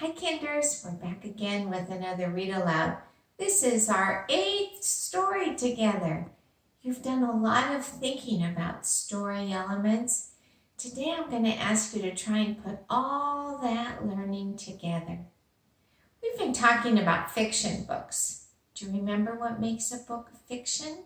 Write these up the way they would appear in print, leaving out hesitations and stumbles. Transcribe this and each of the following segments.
Hi Kinders, we're back again with another Read Aloud. This is our 8th story together. You've done a lot of thinking about story elements. Today I'm going to ask you to try and put all that learning together. We've been talking about fiction books. Do you remember what makes a book fiction?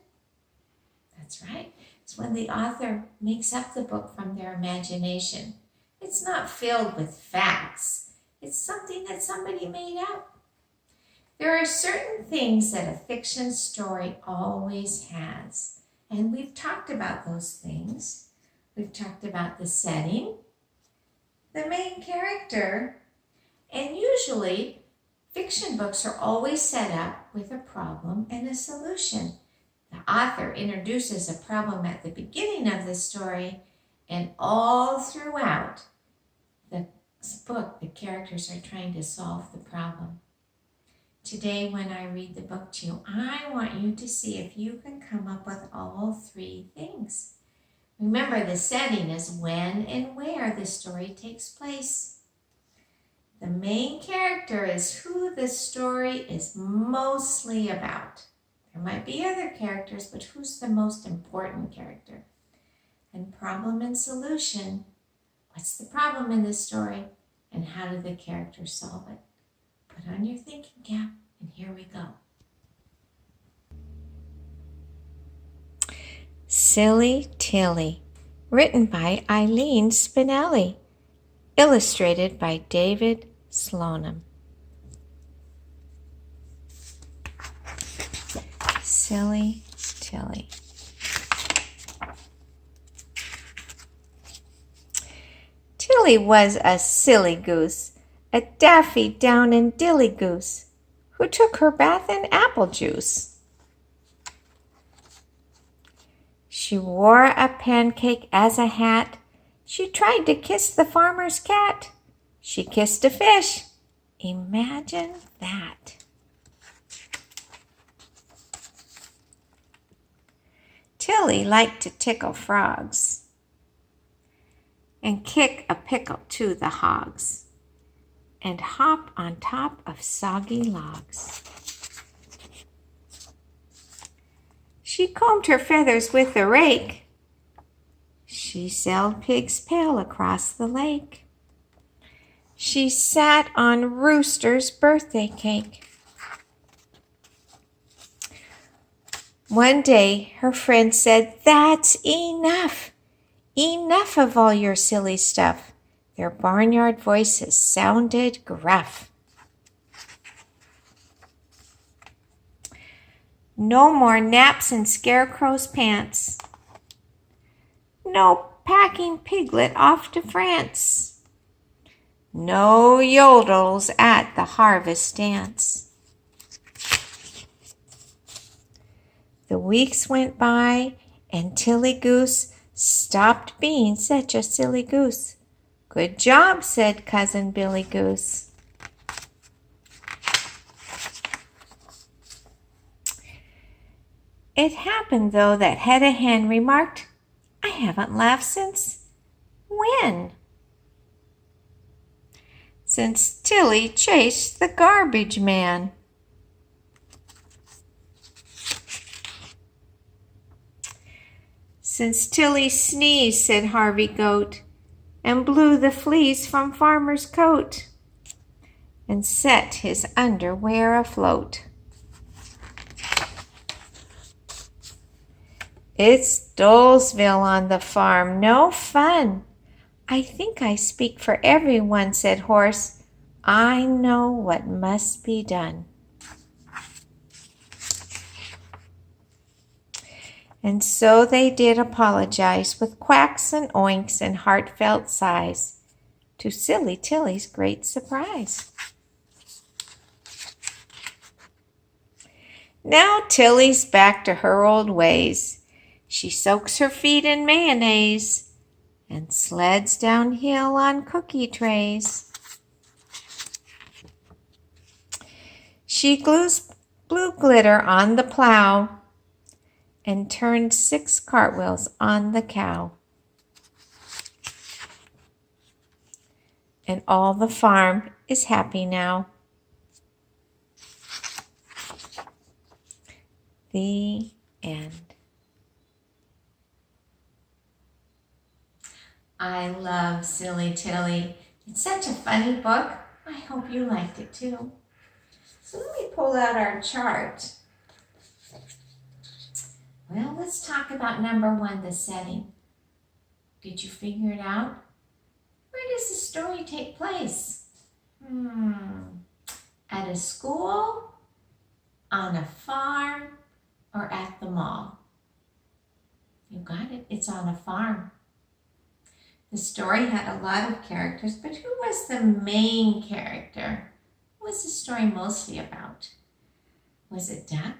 That's right. It's when the author makes up the book from their imagination. It's not filled with facts. It's something that somebody made up. There are certain things that a fiction story always has, and we've talked about those things. We've talked about the setting, the main character, and usually fiction books are always set up with a problem and a solution. The author introduces a problem at the beginning of the story, and all throughout the book, the characters are trying to solve the problem. Today, when I read the book to you, I want you to see if you can come up with all 3 things. Remember, the setting is when and where the story takes place. The main character is who the story is mostly about. There might be other characters, but who's the most important character? And problem and solution. What's the problem in the story, and how do the characters solve it? Put on your thinking cap, and here we go. Silly Tilly, written by Eileen Spinelli, illustrated by David Slonim. Silly Tilly. Tilly was a silly goose, a daffy down and dilly goose, who took her bath in apple juice. She wore a pancake as a hat. She tried to kiss the farmer's cat. She kissed a fish. Imagine that. Tilly liked to tickle frogs and kick a pickle to the hogs, and hop on top of soggy logs. She combed her feathers with a rake. She sailed pig's pail across the lake. She sat on Rooster's birthday cake. One day her friend said, "That's enough. Enough of all your silly stuff." Their barnyard voices sounded gruff. No more naps in scarecrow's pants. No packing Piglet off to France. No yodels at the harvest dance. The weeks went by, and Tilly Goose stopped being such a silly goose. "Good job," said Cousin Billy Goose. It happened, though, that Hedda Hen remarked, "I haven't laughed since when?" "Since Tilly chased the garbage man." "Since Tilly sneezed," said Harvey Goat, "and blew the fleas from Farmer's coat, and set his underwear afloat." "It's Dolesville on the farm, no fun." "I think I speak for everyone," said Horse. "I know what must be done." And so they did apologize with quacks and oinks and heartfelt sighs, to Silly Tilly's great surprise. Now Tilly's back to her old ways. She soaks her feet in mayonnaise and sleds downhill on cookie trays. She glues blue glitter on the plow and turned 6 cartwheels on the cow. and all the farm is happy now. The end. I love Silly Tilly. It's such a funny book. I hope you liked it too. So let me pull out our chart. Well, let's talk about number 1, the setting. Did you figure it out? Where does the story take place? At a school, on a farm, or at the mall? You got it. It's on a farm. The story had a lot of characters, but who was the main character? What was the story mostly about? Was it Duck?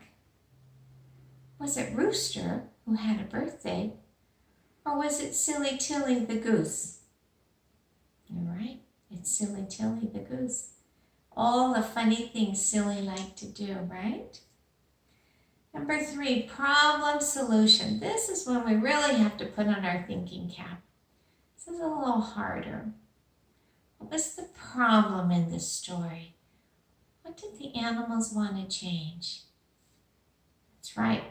Was it Rooster, who had a birthday? Or was it Silly Tilly the goose? You're right, it's Silly Tilly the goose. All the funny things Silly liked to do, right? Number 3, problem solution. This is when we really have to put on our thinking cap. This is a little harder. What was the problem in this story? What did the animals want to change? That's right.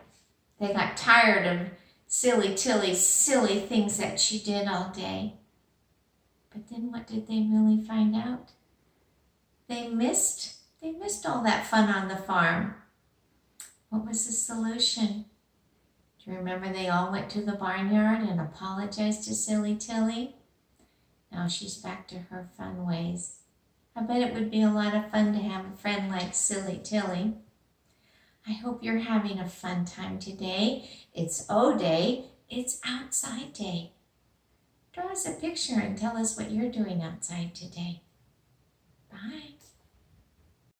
They got tired of Silly Tilly's silly things that she did all day. But then what did they really find out? They missed all that fun on the farm. What was the solution? Do you remember they all went to the barnyard and apologized to Silly Tilly? Now she's back to her fun ways. I bet it would be a lot of fun to have a friend like Silly Tilly. I hope you're having a fun time today. It's O Day. It's outside day. Draw us a picture and tell us what you're doing outside today. Bye.